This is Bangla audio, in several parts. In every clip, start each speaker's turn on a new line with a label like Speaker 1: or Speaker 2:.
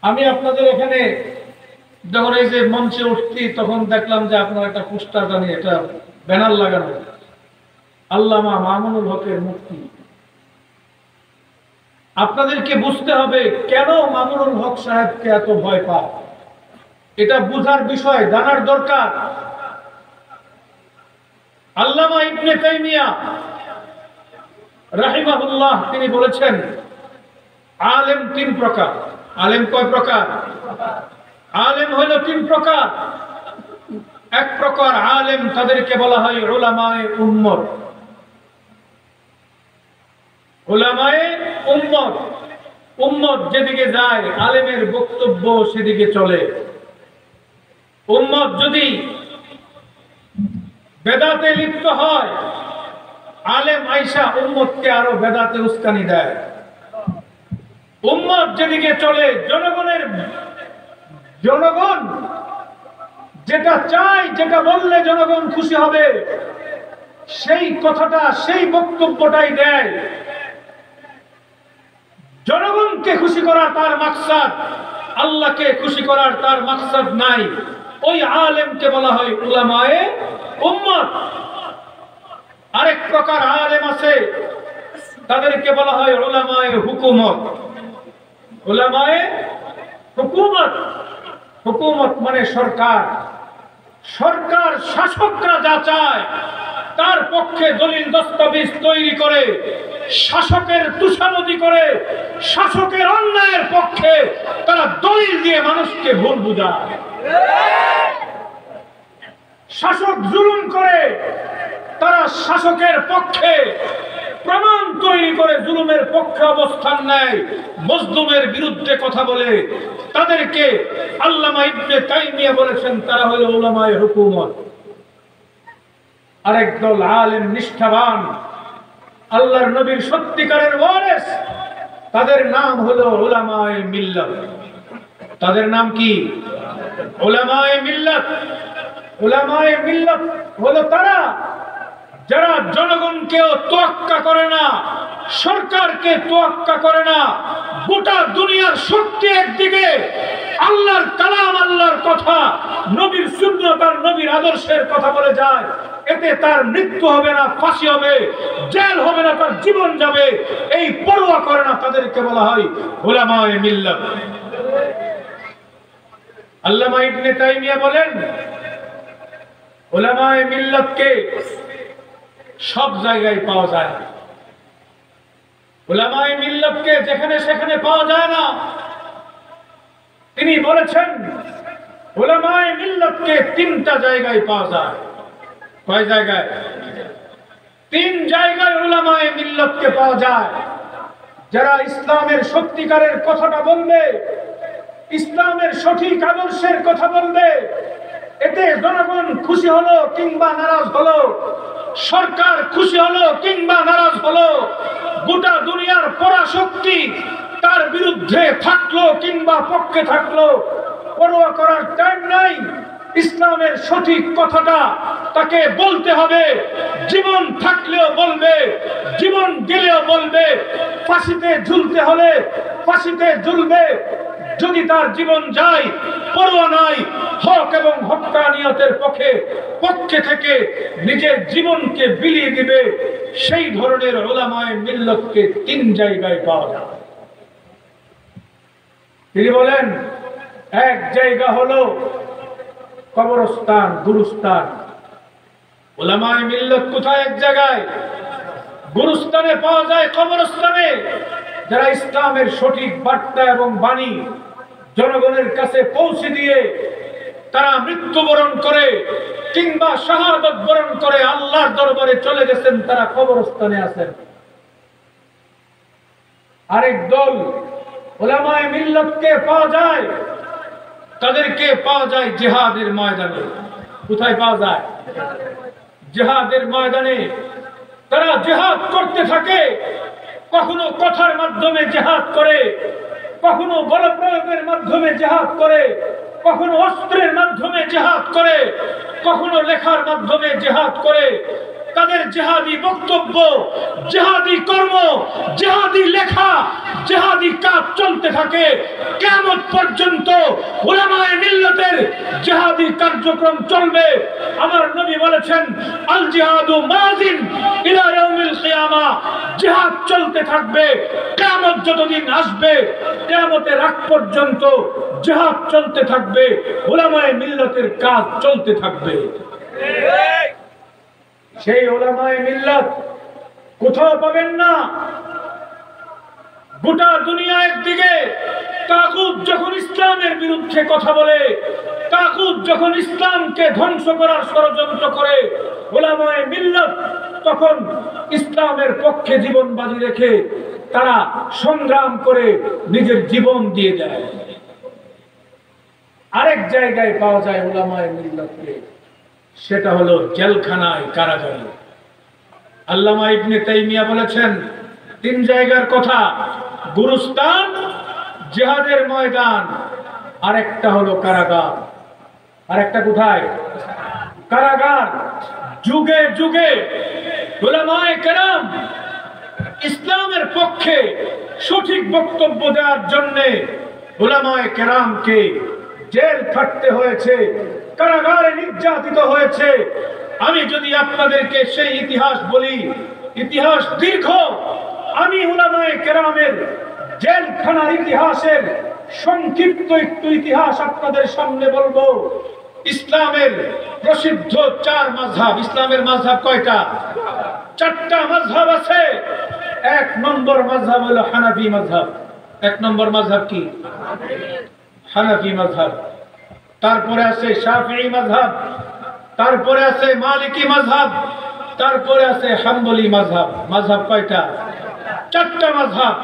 Speaker 1: আমি আপনাদের এখানে যখন এই যে মঞ্চে উঠছি তখন দেখলাম যে আপনার একটা পোস্টার জানি একটা ব্যানার লাগানো, আল্লামা মামুনুল হকের মুক্তি। আপনাদেরকে বুঝতে হবে কেন মামুনুল হক সাহেবকে এত ভয় পায়, এটা বুঝার বিষয়, জানার দরকার। আল্লামা ইবনে তাইমিয়া রাহিমাহুল্লাহ তিনি বলেছেন আলেম তিন প্রকার। আলেম কয় প্রকার? আলেম হলো তিন প্রকার। এক প্রকার আলেম, তাদেরকে বলা হয় উলামায়ে উম্মত। উলামায়ে উম্মত, উম্মত যেদিকে যায় আলেমের বক্তব্য সেদিকে চলে। উম্মত যদি বেদাতে লিপ্ত হয়, আলেম আইসা উম্মতকে আরো বেদাতে উস্কানি দেয়। উম্মত যেদিকে চলে, জনগণ যেটা চায়, যেটা বললে জনগণ খুশি হবে, সেই কথাটা, সেই বক্তব্যটাই দেয়। জনগণকে খুশি করা তার মাকসাদ, আল্লাহকে খুশি করার তার মাকসাদ নাই। ওই আলেমকে বলা হয় উলামায়ে উম্মত। আরেক প্রকার আলেম আছে, তাদেরকে বলা হয় উলামায়ে হুকুমত। উলামায়ে হুকুমত, হুকুমত মানে সরকার। সরকার, শাসকরা যা চায় তার পক্ষে দলিল দস্তাবেজ তৈরি করে, শাসকের তুষামতি করে, শাসকের অন্যায়ের পক্ষে তারা দলিল দিয়ে মানুষকে ভুল বুঝায়। শাসক জুলুম করে, তারা শাসকের পক্ষে প্রমাণ তৈরি করে জুলুমের পক্ষে অবস্থান নেয়, মজলুমের বিরুদ্ধে কথা বলে। তাদেরকে আল্লামা ইবনে তাইমিয়া বলেছেন তারা হলো উলামায়ে হুকুমত। আরেক দল আলেম নিষ্ঠাবান, আল্লাহর নবীর সত্যিকারের ওয়ারিস, তাদের নাম হলো উলামায়ে মিল্লাত। তাদের নাম কি? উলামায়ে মিল্লাত। উলামায়ে মিল্লাত হলো তারা যারা জনগণকেও তোয়াক্কা করে না, সরকারকে তোয়াক্কা করে না। গোটা দুনিয়ার শক্তি একদিকে, আল্লাহর কালাম, আল্লাহর কথা, নবীর সুন্নাত আর নবীর আদর্শের কথা বলে যায়। এতে তার মৃত্যু হবে না, ফাঁসি হবে, জেল হবে না, তার জীবন যাবে, এই পরোয়া করে না। তাদেরকে বলা হয় উলামায়ে মিল্লাত। আল্লামা ইবনে তাইমিয়া বলেন উলামায়ে মিল্লাতকে সব জায়গায় পাওয়া যায় না। উলামায়ে মিল্লাতকে যেখানে সেখানে পাওয়া যায় না। তিনি বলেছেন উলামায়ে মিল্লাতকে তিনটা জায়গায় পাওয়া যায়। কয় জায়গায়? তিন জায়গায় উলামায়ে মিল্লাতকে পাওয়া যায়। যারা ইসলামের সত্যিকারের কথাটা বলবে, ইসলামের সঠিক আদর্শের কথা বলবে, এতে জনগণ খুশি হলো কিংবা নারাজ হলো, সরকার খুশি হলো কিংবা নারাজ হলো, গোটা দুনিয়ার পরাশক্তি তার বিরুদ্ধে থাকলো কিংবা পক্ষে থাকলো, পরোয়া করার টাইম নাই। ইসলামের সঠিক কথাটা তাকে বলতে হবে। জীবন থাকলেও বলবে, জীবন গেলেও বলবে। ফাঁসিতে ঝুলতে হলে ফাঁসিতে ঝুলবে। যদি তার জীবন যায়, পরোয়া নাই। হক এবং হক্কানিয়তের পক্ষে থেকে নিজের জীবনকে বিলিয়ে দিবে। সেই ধরনের উলামায়ে মিল্লাতকে তিন জায়গায় পাওয়া যায়। তিনি বলেন এক জায়গা হলো কবরস্থান, গুরুস্থান। উলামায়ে মিল্লাত কোথায়? এক জায়গায় গুরুস্থানে পাওয়া যায়, কবরস্থানে। যারা ইসলামের সঠিক বার্তা এবং বাণী জনগণের কাছে পৌঁছে দিয়ে তারা মৃত্যুবরণ করে কিংবা শাহাদাত বরণ করে আল্লাহর দরবারে চলে গেছেন, তারা কবরস্থানে আছেন। আরেক দল উলামায়ে মিল্লাতকে পাওয়া যায়, তাদেরকে পাওয়া যায় জিহাদের ময়দানে। কোথায় পাওয়া যায়? জিহাদের ময়দানে। তারা জিহাদ করতে থাকে, কখনো কথার মাধ্যমে জিহাদ করে, কখনো বলপ্রয়োগের মাধ্যমে জিহাদ করে, কখনো অস্ত্রের মাধ্যমে জিহাদ করে, কখনো লেখার মাধ্যমে জিহাদ করে। তাদের জিহাদি বক্তব্য, জিহাদি কর্ম, জিহাদি লেখা, জিহাদি কাজ চলতে থাকে কিয়ামত পর্যন্ত। উলামায়ে মিল্লাতের জিহাদি কার্যক্রম চলবে। আমার নবী বলেছেন, আল জিহাদু মাযিন ইলা ইয়াউমিল কিয়ামা, জিহাদ চলতে থাকবে কিয়ামত যতদিন আসবে, কিয়ামতের আগ পর্যন্ত জিহাদ চলতে থাকবে, উলামায়ে মিল্লাতের কাজ চলতে থাকবে। সেই উলামায়ে মিল্লাত কোথাও পাবেন না। গোটা দুনিয়া একদিকে, তাগুত যখন ইসলামের বিরুদ্ধে কথা বলে, তাগুত যখন ইসলামকে ধ্বংস করার ষড়যন্ত্র করে, উলামায়ে মিল্লাত তখন ইসলামের পক্ষে জীবন বাজি রেখে তারা সংগ্রাম করে নিজের জীবন দিয়ে দেয়। আরেক জায়গায় পাওয়া যায় উলামায়ে মিল্লাতকে, সেটা হলো জেলখানায়, কারাগারে। আল্লামা ইবনে তাইমিয়া বলেছেন 3 জায়গার কথা, গুরুস্তান, জিহাদের ময়দান, আরেকটা হলো কারাগার। আরেকটা কোথায়? কারাগার। যুগে যুগে উলামায়ে কেরাম ইসলামের পক্ষে সঠিক বক্তব্য দেওয়ার জন্য উলামায়ে কেরামকে জেল খাটতে হয়েছে, কারাগারে নির্যাতিত হয়েছে। আমি যদি আপনাদেরকে সেই ইতিহাস বলি, ইতিহাস দীর্ঘ। আমি উলামায়ে কেরামের জেলখানার ইতিহাসের সংক্ষিপ্ত একটু ইতিহাস আপনাদের সামনে বলবো। ইসলামের প্রসিদ্ধ 4 মাযহাব। ইসলামের মাযহাব কয়টা? 4টা মাযহাব আছে। 1 নম্বর মাযহাব হলো হানাফি মাযহাব। 1 নম্বর মাযহাব কি? হানাফি মাযহাব। তারপরে আছে শাফিঈ মাযহাব, তারপরে আছে মালিকি মাযহাব, তারপরে আছে হাম্বলি মাযহাব। মাযহাব কয়টা? 4টা মাযহাব।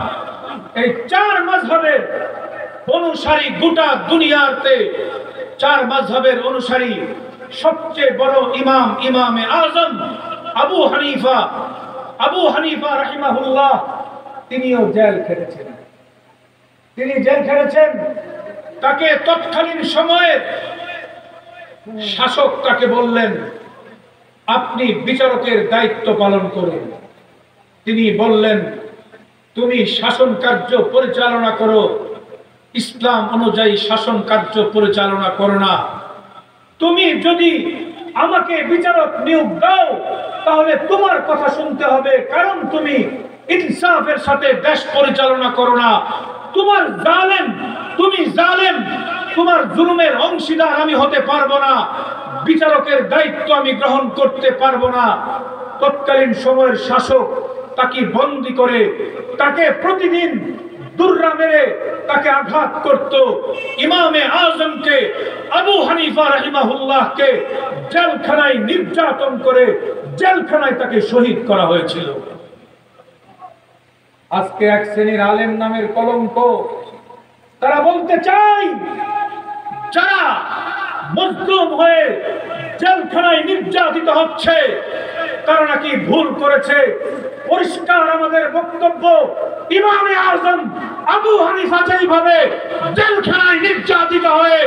Speaker 1: এই 4 মাযহাবের অনুসারী গোটা দুনিয়াতে, 4 মাযহাবের অনুসারী সবচেয়ে বড় ইমাম, ইমামে আযম আবু হানিফা। আবু হানিফা রাহিমাহুল্লাহ তিনিও জেল খেটেছেন। তিনি জেল খেটেছেন। তাকে তৎকালীন সময়ের শাসক তাকে বললেন, আপনি বিচারকের দায়িত্ব পালন করুন। তিনি বললেন, তুমি শাসন কার্য পরিচালনা করো, ইসলাম অনুযায়ী শাসন কার্য পরিচালনা করো না। তুমি যদি আমাকে বিচারক নিয়োগ দাও, তাহলে তোমার কথা শুনতে হবে, কারণ তুমি ইনসাফের সাথে দেশ পরিচালনা করো না। তোমার জালেম, তুমি জালেম, তোমার জুলুমের অংশীদার আমি হতে পারবো না। বিচারকের দায়িত্ব আমি গ্রহণ করতে পারবো না। তৎকালীন সময়ের শাসক তাকে বন্দী করে, তাকে প্রতিদিন দুর্রা মেরে তাকে আঘাত করত। ইমামে আজমকে, আবু হানিফা রাহিমাহুল্লাহকে জেলখানায় নির্যাতন করে জেলখানায় তাকে শহীদ করা হয়েছিল। আজকে এক শ্রেণীর আলেম নামের কলঙ্ক। তারা বলতে চায়, যারা মজলুম হয়ে জেলখানায় নির্যাতিত হচ্ছে তারা নাকি ভুল করেছে। পরিষ্কার আমাদের বক্তব্য, ইমামে আজম আবু হানিফা যেইভাবে জেলখানায় নির্যাতিত হয়ে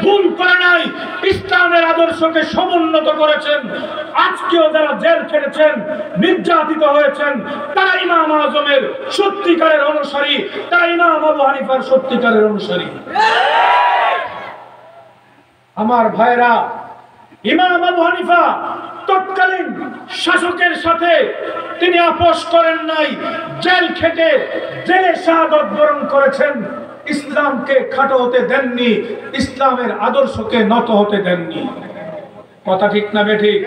Speaker 1: ভুল করে নাই, ইসলামের আদর্শকে সমুন্নত করেছেন। আজকেও যারা জেল খেটেছেন, নির্যাতিত হয়েছেন, তারা ইমাম আজমের সত্যিকারের অনুসারী, তারা ইমাম আবু হানিফার সত্যিকারের অনুসারী। আমার ভাইরা, ইমাম আবু হানিফা তৎকালীন শাসকের সাথে তিনি আপোষ করেন নাই। জেল খেটে জেলে শাহাদত বরণ করেছেন। ইসলামকে খাটো হতে দেননি, ইসলামের আদর্শকে নত হতে দেননি। কথা ঠিক না বেঠিক?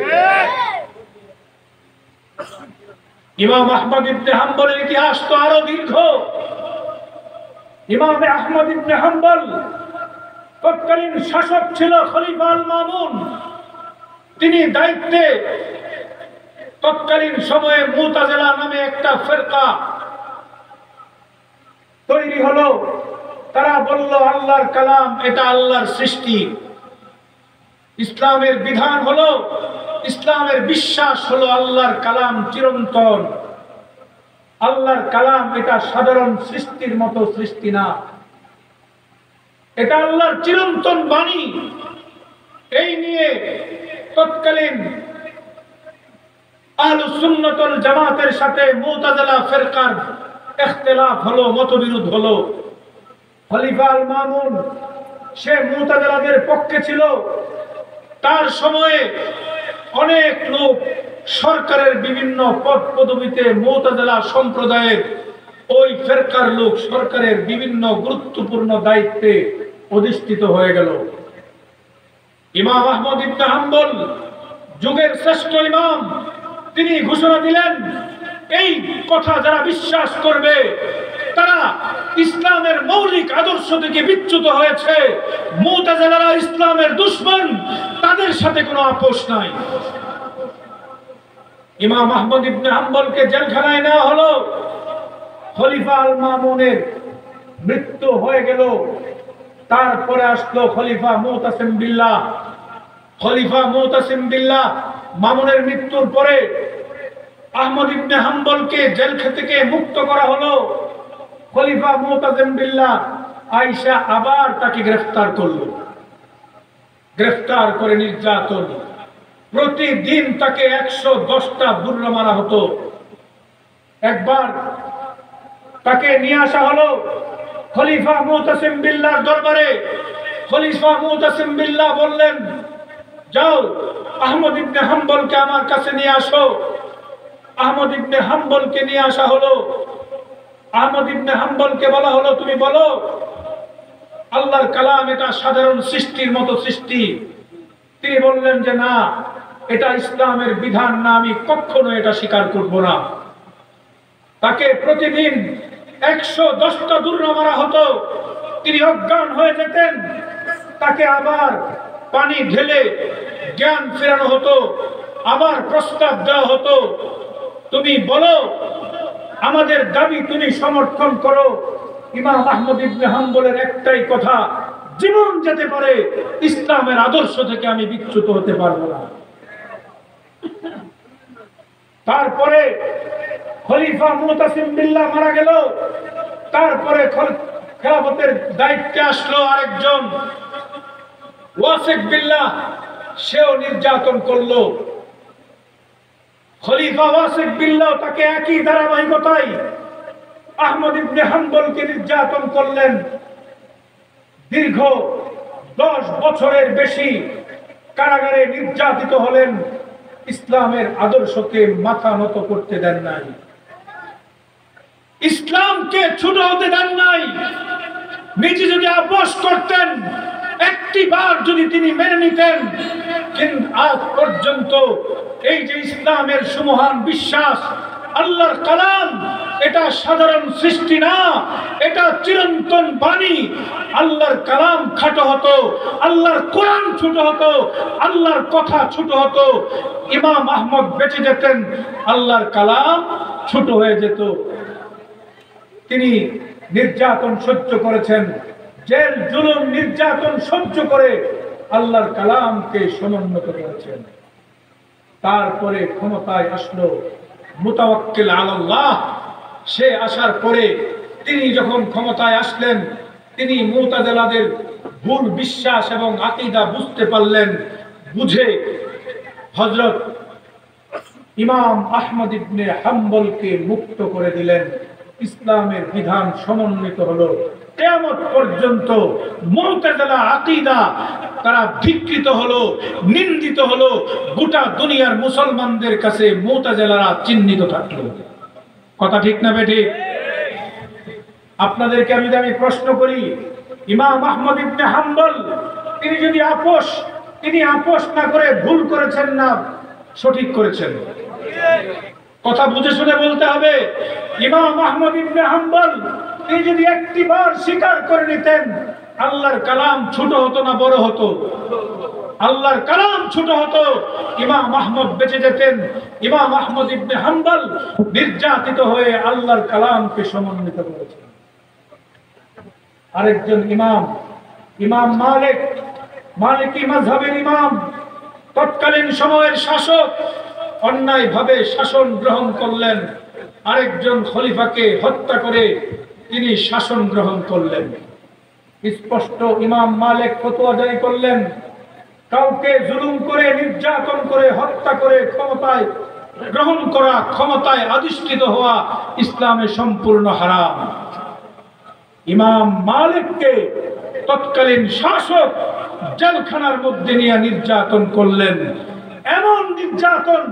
Speaker 1: ইমাম আহমদ ইবনে হাম্বলের ইতিহাস তো আরো দীর্ঘ। ইমাম আহমদ ইবনে হাম্বল তৎকালীন শাসক ছিল খলিফা আল মামুন। তিনি দায়িত্বে, তৎকালীন সময়ে মুতাজিলা নামে একটা ফিরকা তৈরি হলো। তারা বলল, আল্লাহর কালাম এটা আল্লাহর সৃষ্টি। ইসলামের বিধান হলো, ইসলামের বিশ্বাস হলো আল্লাহর কালাম চিরন্তন। আল্লাহর কালাম এটা সাধারণ সৃষ্টির মতো সৃষ্টি না, এটা আল্লাহর চিরন্তন বাণী। এই নিয়ে তৎকালীন আহলুস সুন্নাত ওয়াল জামাতের সাথে মুতাজিলা ফিরকার ইখতিলাফ হলো, মতবিরোধ হলো। খলিফা আল মামুন সে মুতাজিলাদের পক্ষে ছিল। তার সময়ে অনেক লোক সরকারের বিভিন্ন পদ পদবিতে মুতাজিলা সম্প্রদায়ের ওই ফিরকার লোক সরকারের বিভিন্ন গুরুত্বপূর্ণ দায়িত্বে অধিষ্ঠিত হয়ে গেল। ইমাম আহমদ ইবনে হাম্বল যুগের শ্রেষ্ঠ ইমাম, তিনি ঘোষণা দিলেন এই কথা যারা বিশ্বাস করবে তারা ইসলামের মৌলিক আদর্শ থেকে বিচ্যুত হয়েছে, মুতাজিলারা ইসলামের দুশমন, তাদের সাথে কোনো আপোষ নাই। ইমাম আহমদ ইবনে হাম্বলকে জেলখানায় নেওয়া হলো। খলিফা আল মামুনের মৃত্যু হয়ে গেল। তারপরে আসলো খলিফা মুতাসিম বিল্লাহ। খলিফা মুতাসিম বিল্লাহ মামুনের মৃত্যুর পরে আহমদ ইবনে হাম্বলকে জেল থেকে মুক্ত করা হলো। খলিফা মুতাসিম বিল্লাহ আয়েশা আবার তাকে গ্রেফতার করলো। গ্রেফতার করে নির্যাতন, প্রতিদিন তাকে 110টা বুররা মারা হতো। একবার তাকে নিয়ে আসা হলো খলিফা মুতাসিম বিল্লাহর দরবারে। খলিফা মুতাসিম বিল্লাহ বললেন, যাও আহমদ ইবনে হাম্বলকে আমার কাছে নিয়ে আসো। আহমদ ইবনে হাম্বলকে নিয়ে আসা হলো। আহমদ ইবনে হাম্বলকে বলা হলো, তুমি বলো আল্লাহর কালাম এটা সাধারণ সৃষ্টির মতো সৃষ্টি। তিনি বললেন যে না, এটা ইসলামের বিধান না, আমি কখনো এটা স্বীকার করব না। তাকে প্রতিদিন 110টা দুর্রা মারা হতো। তিনি অজ্ঞান হয়ে যেতেন। তাকে আবার পানি ঢেলে জ্ঞান ফেরানো হতো, আবার প্রস্তাব দেওয়া হতো, তুমি বলো আমাদের দাবি তুমি সমর্থন করো। ইমাম আহমদ ইবনে হাম্বলের একটাই কথা, জীবন যেতে পারে, ইসলামের আদর্শ থেকে আমি বিচ্যুত হতে পারবো না। তারপরে খলিফা মুতাসিম বিল্লাহ মারা গেল। তারপরে খেলাফতের দায়িত্বে আসলো আরেকজন ওয়াসিক বিল্লাহ, সেও নির্যাতন করলো। খলিফা ওয়াসিক বিল্লাহ তাকে একই ধারাবাহিকতায় আহমদ ইবনে হাম্বলকে নির্যাতন করলেন। দীর্ঘ 10 বছরের বেশি কারাগারে নির্যাতিত হলেন, ইসলামের আদর্শকে মাথা নত করতে দেন নাই, ইসলামকে ছোট হতে দেন নাই। নিজে যদি আপোষ করতেন, একটি বার যদি তিনি মেনে নিতেন, কিন্তু আজ পর্যন্ত এই যে ইসলামের সুমহান বিশ্বাস, আল্লাহর কালাম এটা সাধারণ সৃষ্টি না, এটা চিরন্তন বাণী। আল্লাহর কালাম খাটো হতো, আল্লাহর কোরআন ছোট হতো, আল্লাহর কথা ছোট হতো। ইমাম আহমদ বেঁচে যেতেন, আল্লাহর কালাম ছোট হয়ে যেত। তিনি নির্যাতন সহ্য করেছেন, জেল জুলুম নির্যাতন সহ্য করে আল্লাহর কালামকে সমুন্নত করেছেন। তারপরে ক্ষমতায় আসলো মুতাওয়াক্কিল আলাল্লাহ। সে আসার পরে তিনি যখন ক্ষমতায় আসলেন, তিনি মুতাজিলাদের ভুল বিশ্বাস এবং আকীদা বুঝতে পারলেন। বুঝে হযরত ইমাম আহমদ ইবনে হাম্বলকে মুক্ত করে দিলেন। ইসলামের বিধান সমন্বিত হলো। কিয়ামত পর্যন্ত মুতাজিলা আকীদা তারা বিকৃত হলো, নিন্দিত হলো। গোটা দুনিয়ার মুসলমানদের কাছে মুতাজিলারা চিহ্নিত থাকলো। কথা ঠিক না বেঠিক? আপনাদেরকে আমি প্রশ্ন করি, ইমাম আহমদ ইবনে হাম্বল তিনি যদি তিনি আপোষ না করে ভুল করেছেন না সঠিক করেছেন? কথা বুঝে শুনে বলতে হবে। ইমাম আহমদ ইবনে হাম্বল তিনি যদি একটিবার স্বীকার করে নিতেন, আল্লাহর কালাম ছোট হতো না বড় হতো? আল্লাহর কালাম ছোট হতো, ইমাম আহমদ বেঁচে যেতেন। ইমাম আহমদ ইবনে হাম্বল নির্যাতিত হয়ে আল্লাহর কালামকে সমন্বিত করেছেন। আরেকজন ইমাম মালিকি মাযহাবের ইমাম, তৎকালীন সময়ের শাসক, অন্যায়ভাবে শাসন গ্রহণ করলেন। আরেকজন খলিফাকে হত্যা করে তিনি শাসন গ্রহণ করলেন। স্পষ্ট ইমাম মালিক ফতোয়া জারি করলেন, কাউকে জুলুম করে, নির্যাতন করে, হত্যা করে ক্ষমতায় গ্রহণ করা, ক্ষমতায় অধিষ্ঠিত হওয়া ইসলামে সম্পূর্ণ হারাম। ইমাম মালিককে তৎকালীন শাসক জেলখানার মধ্যে নিয়ে নির্যাতন করলেন। এমন নির্যাতন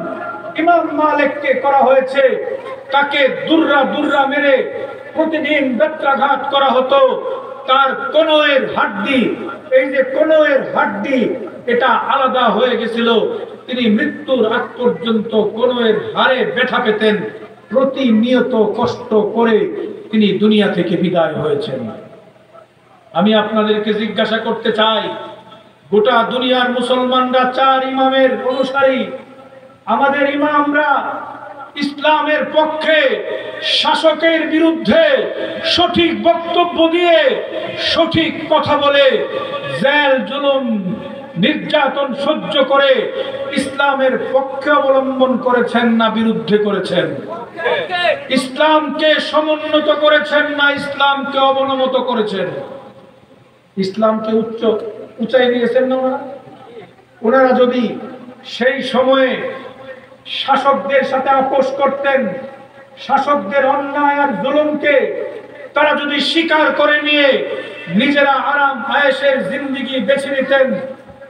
Speaker 1: ইমাম মালিককে করা হয়েছে, তাকে দুর্রা মেরে প্রতিদিন বেত্রাঘাত করা হতো। তার কনুইয়ের হাড্ডি, এই যে কনুইয়ের হাড্ডি, এটা আলাদা হয়ে গেছিল। তিনি মৃত্যুর আগ পর্যন্ত কনুইয়ের হাড়ে ব্যথা পেতেন। প্রতিনিয়ত কষ্ট করে তিনি দুনিয়া থেকে বিদায় হয়েছেন। আমি আপনাদেরকে জিজ্ঞাসা করতে চাই, গোটা দুনিয়ার মুসলমানরা 4 ইমামের অনুসারী। আমাদের ইমামরা ইসলামের পক্ষে, শাসকের বিরুদ্ধে সঠিক বক্তব্য দিয়ে, সঠিক কথা বলে, জেল জুলুম নির্যাতন সহ্য করে ইসলামের পক্ষে অবলম্বন করেছেন না বিরুদ্ধে করেছেন? ইসলামকে সমুন্নত করেছেন না ইসলামকে অবনমত করেছেন? ইসলামকে উঁচাই নিয়েছেন না ওনারা? যদি সেই সময়ে শাসকদের সাথে আপোষ করতেন, শাসকদের অন্যায় আর জুলুমকে তারা যদি স্বীকার করে নিয়ে নিজেরা আরাম আয়েশের জিন্দেগি বেছে নিতেন,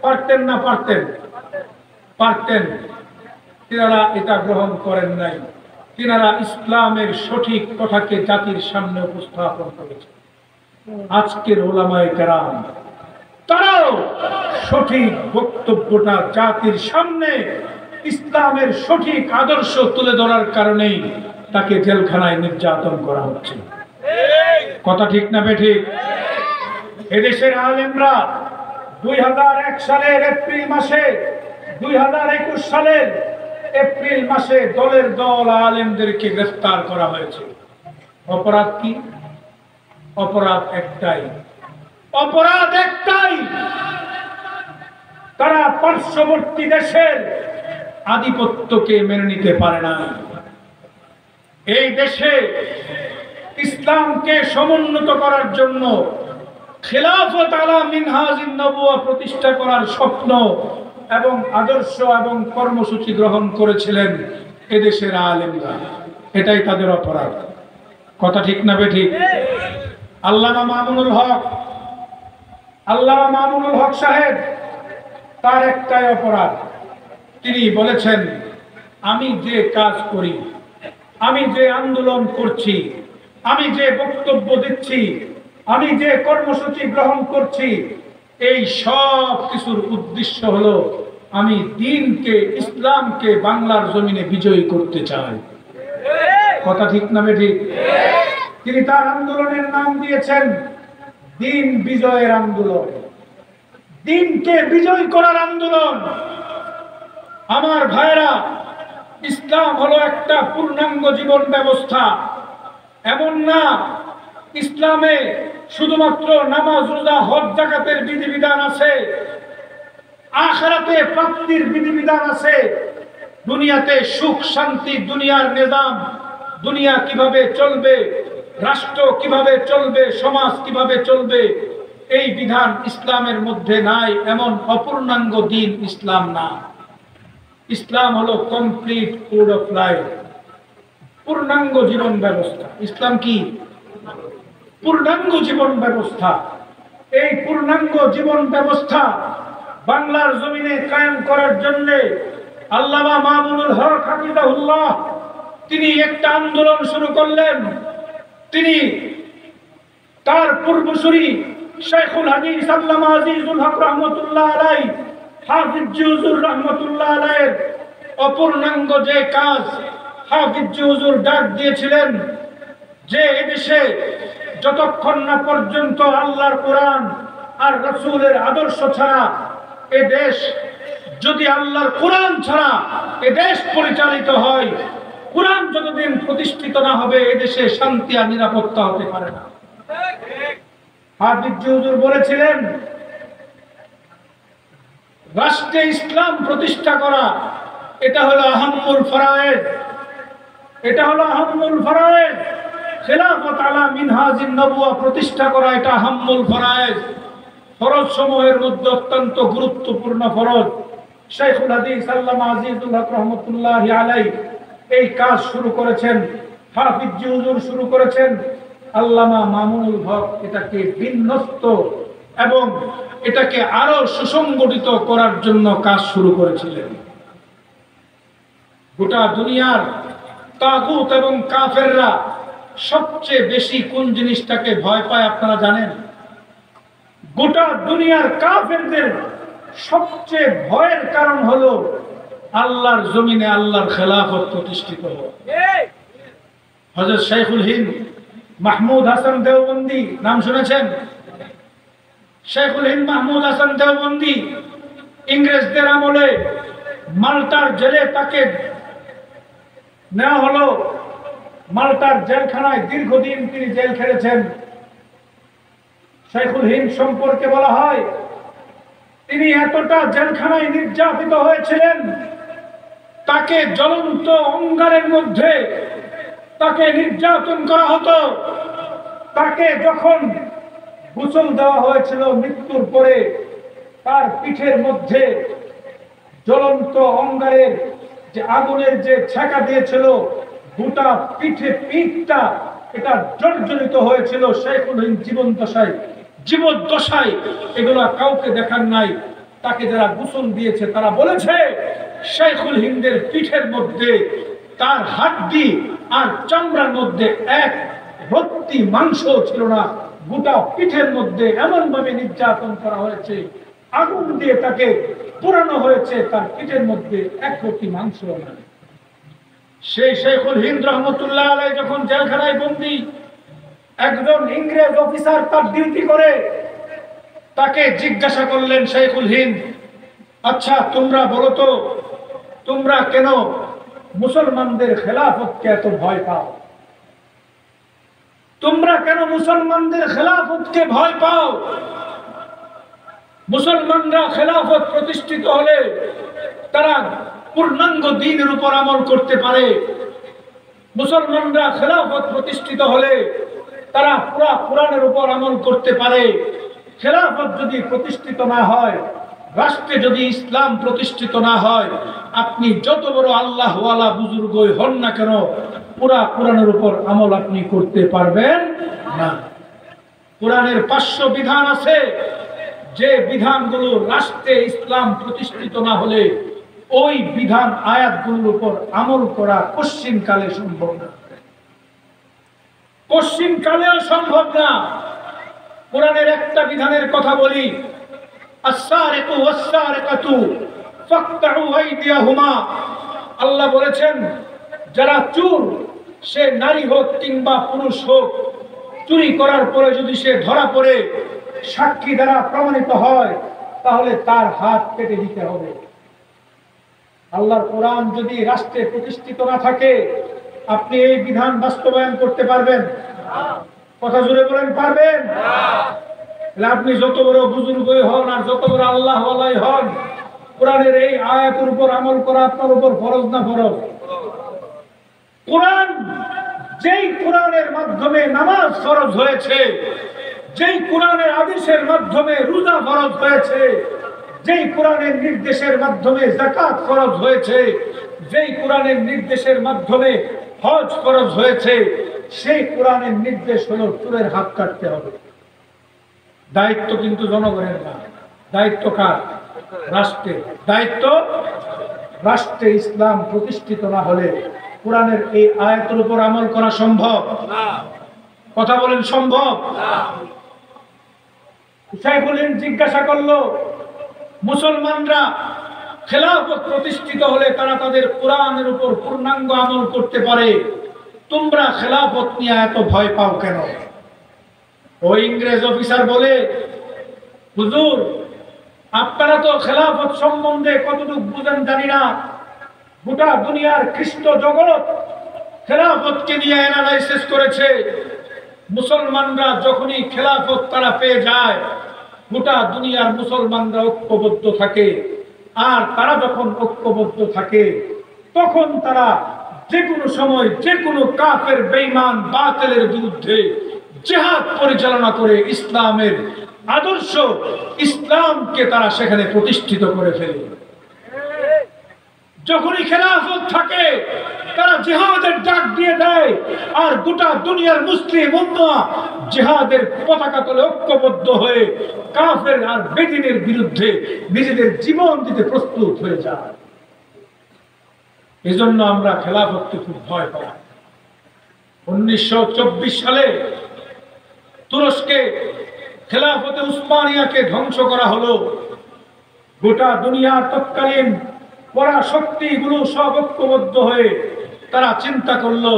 Speaker 1: পারতেন না? পারতেন। তিনারা এটা গ্রহণ করেন নাই। তিনারা ইসলামের সঠিক কথাকে জাতির সামনে উপস্থাপন করেছেন। আজকের উলামায়ে কেরাম তারাও সঠিক বক্তব্যটা জাতির সামনে, ইসলামের সঠিক আদর্শ তুলে ধরার কারণেই তাকে জেলখানায় নির্যাতন করা হচ্ছে। কথা ঠিক না বেঠিক? এদেশের আলেমরা 2001 সালের এপ্রিল মাসে, 2021 সালের এপ্রিল মাসে দলের দল আলেমদেরকে গ্রেফতার করা হয়েছে। অপরাধ কি? অপরাধ একটাই, তারা পার্শ্ববর্তী দেশের আধিপত্যকে মেনে নিতে পারে না। এই দেশে ইসলামকে সমুন্নত করার জন্য খিলাফত আলা মিনহাজিন নবুয়া প্রতিষ্ঠা করার স্বপ্ন এবং আদর্শ এবং কর্মসূচি গ্রহণ করেছিলেন এদেশের আলেমরা। এটাই তাদের অপরাধ। কথা ঠিক না বেঠিক? আল্লামা মামুনুল হক সাহেব, তার একটাই অপরাধ, তিনি বলেছেন আমি যে কাজ করি, আমি যে আন্দোলন করছি, আমি যে বক্তব্য দিচ্ছি, আমি যে কর্মসূচি গ্রহণ করছি, এই সব কিছুর উদ্দেশ্য হলো আমি দ্বীনকে, ইসলামকে বাংলার জমিনে বিজয়ী করতে চাই। কথা ঠিক না বেঠিক? তিনি তার আন্দোলনের নাম দিয়েছেন দ্বীন বিজয়ের আন্দোলন, দ্বীনকে বিজয় করার আন্দোলন। আমার ভাইরা, ইসলাম হলো একটা পূর্ণাঙ্গ জীবন ব্যবস্থা। এমন না ইসলামে শুধুমাত্র নামাজ, রোজা, হজ, যাকাতের বিধিবিধান আছে, আখিরাতে প্রাপ্তির বিধিবিধান আছে, দুনিয়াতে সুখ শান্তি, দুনিয়ার নিজাম, দুনিয়া কিভাবে চলবে, রাষ্ট্র কিভাবে চলবে, সমাজ কিভাবে চলবে, এই বিধান ইসলামের মধ্যে নাই। এমন অপূর্ণাঙ্গ দ্বীন ইসলাম না। ইসলাম হলো কমপ্লিট কোড অফ লাইফ, পূর্ণাঙ্গ জীবন ব্যবস্থা। ইসলাম কি? পূর্ণাঙ্গ জীবন ব্যবস্থা। এই পূর্ণাঙ্গ জীবন ব্যবস্থা বাংলার জমিনে কায়েম করার জন্য আল্লামা মামুনুল হক হাফিজাহুল্লাহ তিনি একটা আন্দোলন শুরু করলেন। তিনি তার পূর্বসূরি শেখুল হাদিস আল্লামা আজিজুল হক রহমতুল্লাহ আলাইহি, হাফিজ হুজুর রহমতুল্লাহ আলাইহির অপূর্ণাঙ্গ যে কাজ, হাফিজ হুজুর ডাক দিয়েছিলেন যে এদেশে যতক্ষণ না পর্যন্ত আল্লাহর কোরআন আর রাসূলের আদর্শ ছাড়া এ দেশ, যদি আল্লাহর কোরআন ছাড়া এ দেশ পরিচালিত হয়, কোরআন যতদিন প্রতিষ্ঠিত না হবে এ দেশে শান্তি আর নিরাপত্তা হতে পারে না। হাফিজ হুজুর বলেছিলেন রাষ্ট্রে ইসলাম প্রতিষ্ঠা করা এটা হলো আহাম্মুল ফরায়েজ, এটা হলো আহাম্মুল ফরায়েজ। খিলাফত আলা মিনহাজিন নবুয়া প্রতিষ্ঠা করা এটা আহাম্মুল ফরায়েজ, ফরজ সমূহের মধ্যে অত্যন্ত গুরুত্বপূর্ণ ফরজ। শাইখুল হাদিস আল্লামা আজিজুল হক রহমাতুল্লাহি আলাইহি এই কাজ শুরু করেছেন, হাফিজ জি হুজুর শুরু করেছেন, আল্লামা মামুনুল হক এটাকে বিন্যস্ত এবং এটাকে আরো সুসংগঠিত করার জন্য কাজ শুরু করেছিলেন। গোটা দুনিয়ার তাগুত এবং কাফেররা সবচেয়ে বেশি কোন জিনিসটাকে ভয় পায় আপনারা জানেন? গোটা দুনিয়ার কাফেরদের সবচেয়ে ভয়ের কারণ হলো আল্লাহর জমিনে আল্লাহর খেলাফত প্রতিষ্ঠিত হওয়া। হযরত শাইখুল হিন্দ মাহমুদ হাসান দেওবন্দি নাম শুনেছেন? শাইখুল হিন্দ মাহমুদ হাসান দেওবন্দি ইংরেজদের আমলে মাল্টার জেলে তাকে নেওয়া হলো। মাল্টার জেলখানায় দীর্ঘদিন তিনি জেল খেটেছেন। শাইখুল হিন্দ সম্পর্কে বলা হয় তিনি এতটা জেলখানায় নির্যাতিত হয়েছিলেন, তাকে জ্বলন্ত অঙ্গারের মধ্যে তাকে নির্যাতন করা হতো। তাকে যখন গোসল দেওয়া হয়েছিল মৃত্যুর পরে, তার পিঠের মধ্যে জ্বলন্ত অঙ্গারের যে আগুনের যে ছ্যাঁকা দিয়েছিল, গোটা পিঠটা এটা জর্জরিত হয়েছিল। শাইখুল হিন্দ জীবদ্দশায় এগুলা কাউকে দেখার নাই। তাকে যারা গোসল দিয়েছে তারা বলেছে শাইখুল হিন্দের পিঠের মধ্যে তার হাড্ডি আর চামড়ার মধ্যে এক রত্তি মাংস ছিল না। গোটা পিঠের মধ্যে এমন ভাবে নির্যাতন করা হয়েছে, আগুন দিয়ে তাকে পোড়ানো হয়েছে, তার পিঠের মধ্যে এক রত্তি মাংস না। সেই শাইখুল হিন্দ রহমতুল্লাহ আলাইহি যখন জেলখানায় বন্দী, একজন ইংরেজ অফিসার তার ডিউটি করে তাকে জিজ্ঞাসা করলেন, শাইখুল হিন্দ, আচ্ছা তোমরা বলো তো, তোমরা কেন মুসলমানদের খেলাফতকে এত ভয় পাও? তোমরা কেন মুসলমানদের খেলাফতকে ভয় পাও? মুসলমানরা খেলাফত প্রতিষ্ঠিত হলে তারা পূর্ণাঙ্গ দ্বীনের উপর আমল করতে পারে। মুসলমানরা খেলাফত প্রতিষ্ঠিত হলে তারা পুরা কোরআনের উপর আমল করতে পারে। খেলাফত যদি প্রতিষ্ঠিত না হয়, রাষ্ট্রে যদি ইসলাম প্রতিষ্ঠিত না হয়, আপনি যত বড় আল্লাহওয়ালা বুজুর্গই হন না কেন, পুরা কোরআনের উপর আমল আপনি করতে পারবেন না। কোরআনের 500 বিধান আছে, যে বিধানগুলো রাষ্ট্রে ইসলাম প্রতিষ্ঠিত না হলে ওই বিধান আয়াতগুলোর উপর আমল করা কশ্চিনকালে সম্ভব না, কশ্চিনকালেও সম্ভব না। কোরআনের একটা বিধানের কথা বলি, আস-সারিকু ওয়াস-সারিকাতু ফাকতাউ আইদিয়াহুমা। আল্লাহ বলেছেন যারা চোর, সে নারী হোক কিংবা পুরুষ হোক, চুরি করার পরে যদি সে ধরা পড়ে, সাক্ষী দ্বারা প্রমাণিত হয়, তাহলে তার হাত কেটে দিতে হবে। আল্লাহর কোরআন যদি রাষ্ট্রে প্রতিষ্ঠিত না থাকে, আপনি এই বিধান বাস্তবায়ন করতে পারবেন? কথা জুড়ে বলেন, পারবেন? আপনি যত বড় বুজুর্গই হন আর যত বড় আল্লাহওয়ালাই হন, কোরআনের এই আয়াতের উপর আমল করা আপনার উপর ফরজ না ফরজ? কোরআন, যেই কোরআনের মাধ্যমে নামাজ ফরজ হয়েছে, যেই কোরআনের আদেশের মাধ্যমে রোজা ফরজ হয়েছে, যেই কোরআনের নির্দেশের মাধ্যমে যাকাত ফরজ হয়েছে, যেই কোরআনের নির্দেশের মাধ্যমে হজ ফরজ হয়েছে, সেই কোরআনের নির্দেশ হলো চোরের হাত কাটতে হবে। দায়িত্ব কিন্তু জনগণের না, দায়িত্ব কার? রাষ্ট্রের। দায়িত্ব রাষ্ট্রে ইসলাম প্রতিষ্ঠিত না হলে কোরআনের এই আয়াতের উপর আমল করা সম্ভব না। কথা বলেন, সম্ভব না। শাইখুল হিন্দ জিজ্ঞাসা করলো, মুসলমানরা খেলাফত প্রতিষ্ঠিত হলে তারা তাদের কোরআনের উপর পূর্ণাঙ্গ আমল করতে পারে, তোমরা খেলাফত নিয়ে এত ভয় পাও কেন? ওই ইংরেজ অফিসার বলে, হুজুর আপনারা তো খেলাফত সম্বন্ধে কতটুকু বুঝেন জানি না, গোটা দুনিয়ার খ্রিস্ট জগৎ খেলাফতকে নিয়ে অ্যানালাইসিস করেছে। মুসলমানরা যখনই খেলাফত তারা পেয়ে যায়, গোটা দুনিয়ার মুসলমানরা ঐক্যবদ্ধ থাকে, আর তারা যখন ঐক্যবদ্ধ থাকে তখন তারা যে কোনো সময় যে কোনো কাফের বেঈমান বাতিলের বিরুদ্ধে জিহাদ পরিচালনা করে ইসলামের আদর্শ, ইসলামকে তারা সেখানে প্রতিষ্ঠিত করে ফেলে। যখনই খেলাফত থাকে তারা জিহাদের ডাক দিয়ে দেয়, আর গোটা দুনিয়ার মুসলিম উম্মাহ জিহাদের পতাকা তলে ঐক্যবদ্ধ হয়ে কাফের আর বেদিনের বিরুদ্ধে নিজেদের জীবন দিতে প্রস্তুত হয়ে যায়। এজন্য আমরা খেলাফতকে খুব ভয় পাই। 1924 সালে তুরস্কে খেলাফতে উসমানিয়াকে ধ্বংস করা হলো। গোটা দুনিয়ার তৎকালীন পরাশক্তিগুলো সব ঐক্যবদ্ধ হয়ে তারা চিন্তা করলো,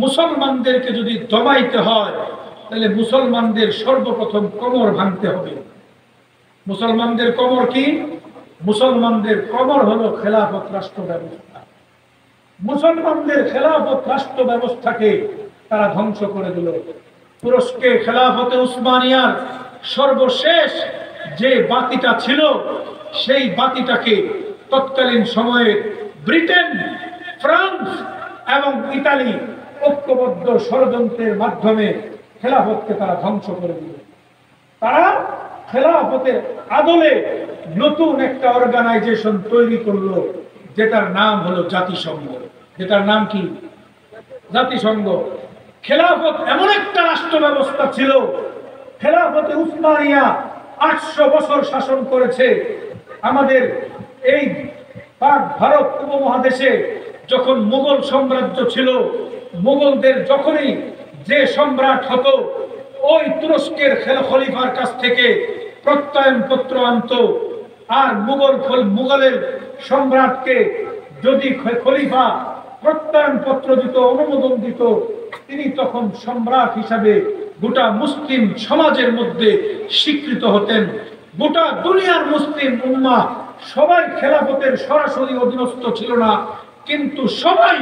Speaker 1: মুসলমানদেরকে যদি দমাইতে হয় তাহলে মুসলমানদের সর্বপ্রথম কোমর ভাঙতে হবে। মুসলমানদের কোমর কি? মুসলমানদের কোমর হলো খেলাফত রাষ্ট্র ব্যবস্থা। মুসলমানদের খেলাফত রাষ্ট্র ব্যবস্থাকে তারা ধ্বংস করে দিল। তুরস্কে খেলাফতে উসমানিয়ার সর্বশেষ যে বাতিটা ছিল, সেই বাতিটাকে তৎকালীন সময়ে ব্রিটেন, ফ্রান্স এবং ইতালি ঐক্যবদ্ধ ষড়যন্ত্রের মাধ্যমে খেলাফতকে তারা ধ্বংস করে দিল। তারা খেলাফতের আদলে নতুন একটা অর্গানাইজেশন তৈরি করলো, যেটার নাম হলো জাতিসংঘ। যেটার নাম কি? জাতিসংঘ। খেলাফত এমন একটা রাষ্ট্র ব্যবস্থা ছিল, খেলাফতে উসমানিয়া 800 বছর শাসন করেছে। আমাদের এই পাক ভারত উপমহাদেশে যখন মুঘল সাম্রাজ্য ছিল, মুঘলদের যখনই যে সম্রাট হতো, ওই তুরস্কের খলিফার কাছ থেকে প্রত্যয়ন পত্র আনতো, আর মুঘলের সম্রাটকে যদি খলিফা প্রত্যয়ন পত্র দিত, অনুমোদন দিত, তিনি তখন সম্রাট হিসাবে গোটা মুসলিম সমাজের মধ্যে স্বীকৃত হতেন। গোটা দুনিয়ার মুসলিম উম্মাহ সবাই খেলাফতের সরাসরি অধীনস্থ ছিল না, কিন্তু সবাই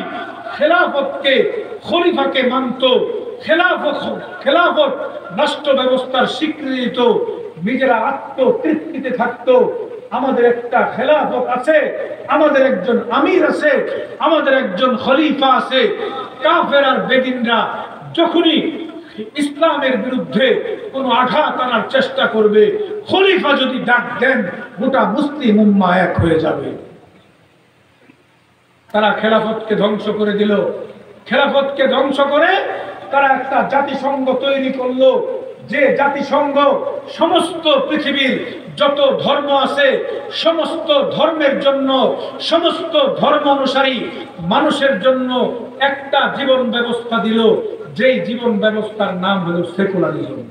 Speaker 1: খেলাফতকে, খলিফাকে মানত। খেলাফত রাষ্ট্র ব্যবস্থার স্বীকৃতি দিত। নিজেরা আত্মতৃপ্তিতে থাকতো, আমাদের একটা খেলাফত আছে, আমাদের একজন আমির আছে, আমাদের একজন খলিফা আছে। কাফের আর বেদিনরা যখনই ইসলামের বিরুদ্ধে কোনো আঘাত আনার চেষ্টা করবে, খলিফা যদি ডাক দেন, গোটা মুসলিম উম্মাহ এক হয়ে যাবে। তারা খেলাফতকে ধ্বংস করে দিল। খেলাফতকে ধ্বংস করে তারা একটা জাতিসংঘ তৈরি করলো, যে জাতিসংঘ সমস্ত পৃথিবীর যত ধর্ম আছে, সমস্ত ধর্মের জন্য, সমস্ত ধর্ম অনুসারী মানুষের জন্য একটা জীবন ব্যবস্থা দিল, যেই জীবন ব্যবস্থার নাম হলো সেকুলারিজম।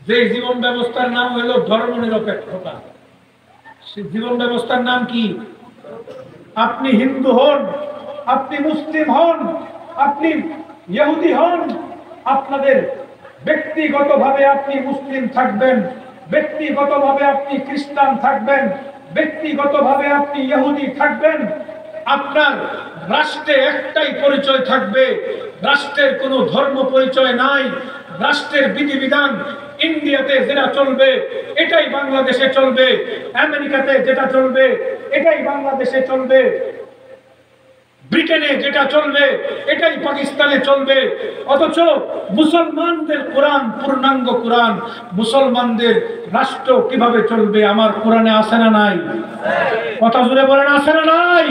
Speaker 1: যেই জীবন ব্যবস্থার নাম হলো ধর্মনিরপেক্ষতা। সেই জীবন ব্যবস্থার নাম কি? আপনি হিন্দু হন, আপনি মুসলিম হন, আপনি ইহুদি হন, আপনাদের ব্যক্তিগতভাবে আপনি মুসলিম থাকবেন, ব্যক্তিগতভাবে আপনি খ্রিস্টান থাকবেন, ব্যক্তিগতভাবে আপনি ইহুদি থাকবেন। আপনার রাষ্ট্রে একটাই পরিচয় থাকবে, রাষ্ট্রের কোনো ধর্ম পরিচয় নাই। রাষ্ট্রের বিধিবিধান ইন্ডিয়াতে যেটা চলবে এটাই বাংলাদেশে চলবে, আমেরিকাতে যেটা চলবে এটাই বাংলাদেশে চলবে, ব্রিটেনে যেটা চলবে এটাই পাকিস্তানে চলবে। অথচ মুসলমানদের কোরআন, পূর্ণাঙ্গ কোরআন, মুসলমানদের রাষ্ট্র কিভাবে চলবে আমার কোরআনে আছে না নাই? কথা জুড়ে বলেন, আছে না নাই?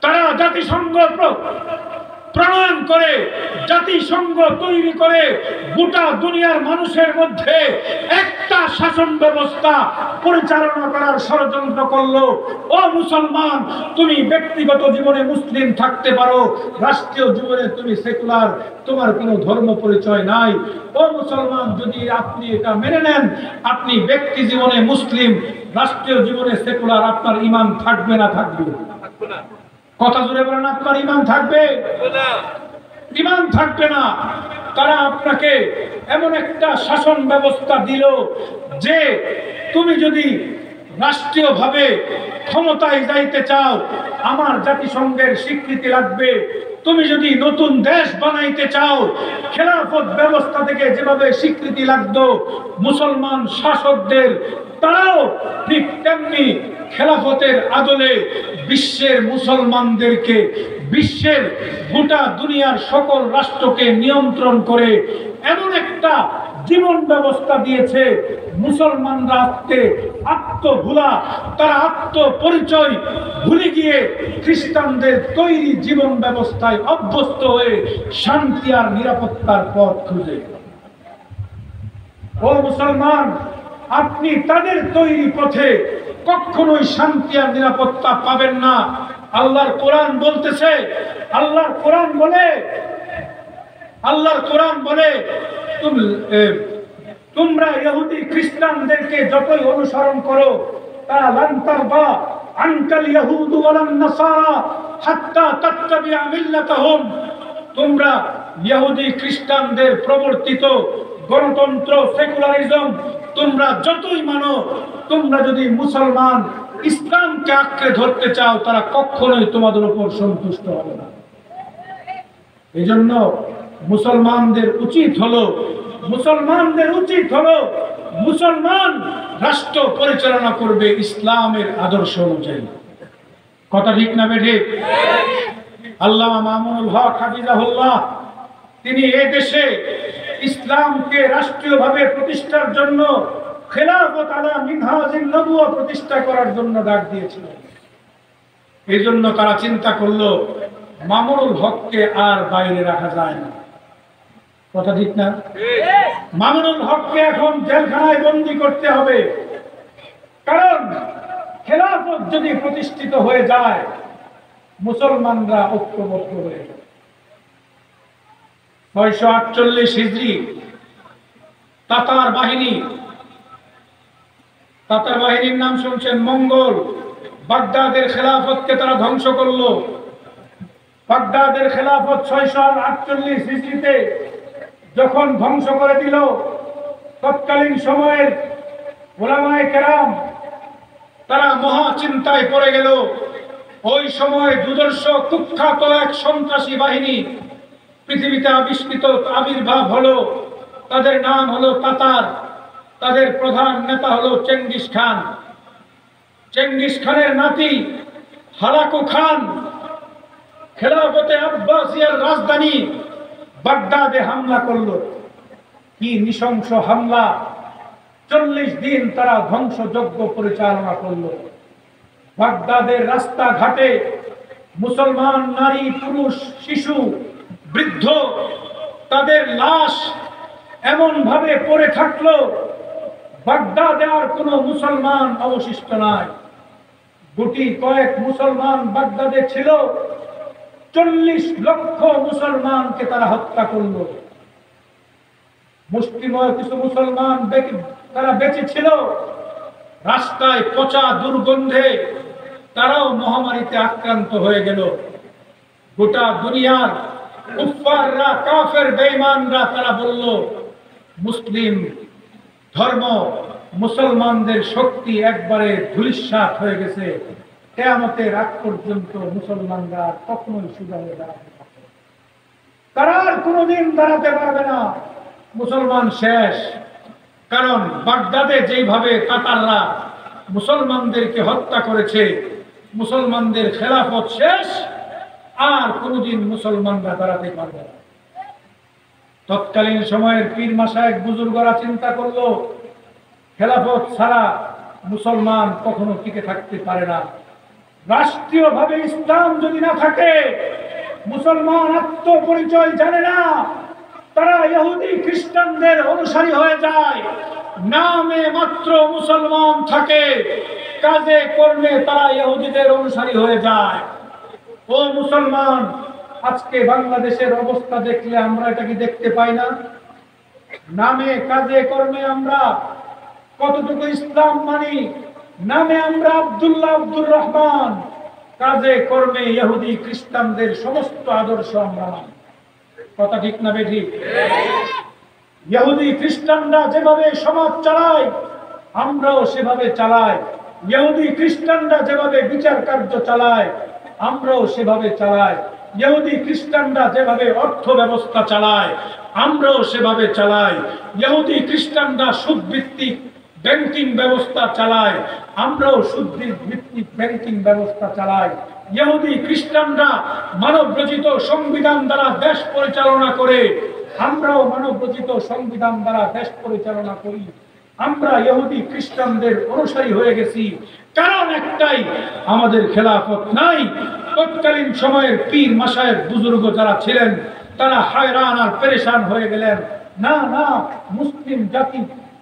Speaker 1: তারা জাতিসংঘ প্রণয়ন করে, জাতিসংঘ তৈরি করে গোটা দুনিয়ার মানুষের মধ্যে একটা শাসন ব্যবস্থা পরিচালনা করার ষড়যন্ত্র করলো। ও মুসলমান, তুমি ব্যক্তিগত জীবনে মুসলিম থাকতে পারো, রাষ্ট্রীয় জীবনে তুমি সেকুলার, তোমার কোনো ধর্ম পরিচয় নাই। ও মুসলমান, যদি আপনি এটা মেনে নেন, আপনি ব্যক্তি জীবনে মুসলিম, রাষ্ট্রীয় জীবনে সেকুলার, আপনার ঈমান থাকবে না? থাকবে না। কথা জুড়ে বলেন, আপনার ঈমান থাকবে? ঈমান থাকবে না। তারা আপনাকে এমন একটা শাসন ব্যবস্থা দিল যে তুমি যদি রাষ্ট্রীয়ভাবে ক্ষমতায় যাইতে চাও, আমার জাতিসংঘের স্বীকৃতি লাগবে। তুমি যদি নতুন দেশ বানাইতে চাও, খেলাফত ব্যবস্থা থেকে যেভাবে স্বীকৃতি লাগতো মুসলমান শাসকদের, তারাও ঠিক তেমনি খেলাফতের আদলে বিশ্বের মুসলমানদেরকে, বিশ্বের গোটা দুনিয়ার সকল রাষ্ট্রকে নিয়ন্ত্রণ করে এমন একটা জীবন ব্যবস্থা দিয়েছে, মুসলমানরা আত্মভুলা, তারা আত্মপরিচয় ভুলে গিয়ে খ্রিস্টানদের তৈরি জীবন ব্যবস্থায় অভ্যস্ত হয়ে শান্তি আর নিরাপত্তার পথ খুঁজে। ও মুসলমান, আপনি তাদের তৈরি পথে কখনোই শান্তি আর নিরাপত্তা পাবেন না। আল্লাহর কোরআন বলতেছে, আল্লাহর কোরআন বলে তোমরা ইহুদি খ্রিস্টানদেরকে যতই অনুসরণ করো, তারা লান তারবা আনকাল ইয়াহুদু ওয়ালান নাসারা হাত্তা তাত্তাবিআ মিল্লাতাহুম, তোমরা ইহুদি খ্রিস্টানদের প্রবর্তিত গণতন্ত্র, সেকুলারিজম তোমরা যতই মানো, তোমরা যদি মুসলমান ইসলামকে আঁকড়ে ধরতে চাও, তারা কখনোই তোমাদের উপর সন্তুষ্ট হবে না। এজন্য মুসলমানদের উচিত হলো মুসলমান রাষ্ট্র পরিচালনা করবে ইসলামের আদর্শ অনুযায়ী। কথা ঠিক না বেঠিক? আল্লামা মামুনুল হক হাফিজাহুল্লাহ তিনি এই দেশে ইসলামকে রাষ্ট্রীয়ভাবে প্রতিষ্ঠার জন্য খেলাফত আলা মিনহাজিন নবুওয়া প্রতিষ্ঠা করার জন্য ডাক দিয়েছিলেন। এই জন্য তারা চিন্তা করলো মামুনুল হককে আর বাইরে রাখা যায় না। কথা ঠিক না? মামুনুল হককে এখন জেলখানায় বন্দী করতে হবে, কারণ খেলাফত যদি প্রতিষ্ঠিত হয়ে যায়, মুসলমানরা ঐক্যবদ্ধ হয়ে যাবে। 648 হিজরি তাতার বাহিনীর নাম শুনছেন, মঙ্গল। বাগদাদের খেলাফতকে তারা ধ্বংস করলো। বাগদাদের খেলাফত 648 হিজরিতে যখন ধ্বংস করে দিল, তৎকালীন সময়ের উলামায়ে কেরাম তারা মহা চিন্তায় পড়ে গেল। ওই সময় দুর্ধর্ষ কুখ্যাত এক সন্ত্রাসী বাহিনী পৃথিবীতে আবির্ভাব হলো। তাদের নাম হলো তাতার। তাদের প্রধান নেতা হলো চেঙ্গিস খান। চেঙ্গিস খানের নাতি হালাকু খান খেলাফতে আব্বাসিয়ার রাজধানী বাগদাদে হামলা করলো। কি নৃশংস হামলা! 40 দিন তারা ধ্বংসযজ্ঞ পরিচালনা করলো। বাগদাদের রাস্তাঘাটে মুসলমান নারী, পুরুষ, শিশু, বৃদ্ধ তাদের লাশ এমন ভাবে পড়ে থাকলো, বাগদাদে আর কোনো মুসলমান অবশিষ্ট নাই। গুটি কয়েক মুসলমান বাগদাদে ছিল, 40 লক্ষ মুসলমানকে তারা হত্যা করলো। মুষ্টিময় কিছু মুসলমান তারা বেঁচে ছিল, রাস্তায় পচা দুর্গন্ধে তারাও মহামারীতে আক্রান্ত হয়ে গেল। গোটা দুনিয়ার কুফফাররা, কাফের, বেঈমানরা তারা বলল, মুসলিম ধর্ম, মুসলমানদের শক্তি একবারে ধূলিসাৎ হয়ে গেছে। কিয়ামতের আগ পর্যন্ত মুসলমানরা কখনোই সোজা হয়ে দাঁড়াতে পারবে না, তারা আর কোনোদিন দাঁড়াতে পারবে না। মুসলমান শেষ। কারণ বাগদাদে যেইভাবে তাতাররা মুসলমানদেরকে হত্যা করেছে, মুসলমানদের খেলাফত শেষ, আর কোনোদিন মুসলমানরা দাঁড়াতে পারবে না। তৎকালীন সময়ের পীর মাশায়েখ বুজুর্গরা চিন্তা করলো, খেলাফত ছাড়া মুসলমান কখনো টিকে থাকতে পারে না। রাষ্ট্রীয়ভাবে ইসলাম যদি না থাকে, মুসলমান আত্মপরিচয় জানে না, তারা ইহুদি খ্রিস্টানদের অনুসারী হয়ে যায়। নামে মাত্র মুসলমান থাকে, কাজে কর্মে তারা ইহুদিদের অনুসারী হয়ে যায়। ও মুসলমান, আজকে বাংলাদেশের অবস্থা দেখলে আমরা এটা কি দেখতে পাই না? নামে কাজে কর্মে আমরা কতটুকু ইসলাম মানি। নামে আমরা আব্দুল্লাহ, আব্দুর রহমান, কাজে কর্মে ইহুদি খ্রিস্টানদের সমস্ত আদর্শ আমরা মানি। কথা ঠিক না বেঠিক? ইহুদি খ্রিস্টানরা যেভাবে সমাজ চালায়, আমরাও সেভাবে চালাই। ইহুদি খ্রিস্টানরা যেভাবে বিচার কার্য চালায়, আমরাও সেভাবে চালাই। ইহুদি খ্রিস্টানরা যেভাবে অর্থ ব্যবস্থা চালায়, আমরাও সেভাবে চালাই। ইহুদি খ্রিস্টানরা সুদভিত্তিক ব্যাংকিং ব্যবস্থা চালায়, আমরাও সুদভিত্তিক ব্যাংকিং ব্যবস্থা চালাই। ইহুদি খ্রিস্টানরা মানব রচিত সংবিধান দ্বারা দেশ পরিচালনা করে, আমরাও মানবরচিত সংবিধান দ্বারা দেশ পরিচালনা করি। আমরা ইহুদি খ্রিস্টানদের অনুসারী হয়ে গেছি, কারণ একটাই, আমাদের খেলাফত নাই। তৎকালীন সময়ের পীর মাশায়েখ বুজুর্গ যারা ছিলেন তারা হায়রান আর পেরেশান হয়ে গেলেন, না না, মুসলিম জাতি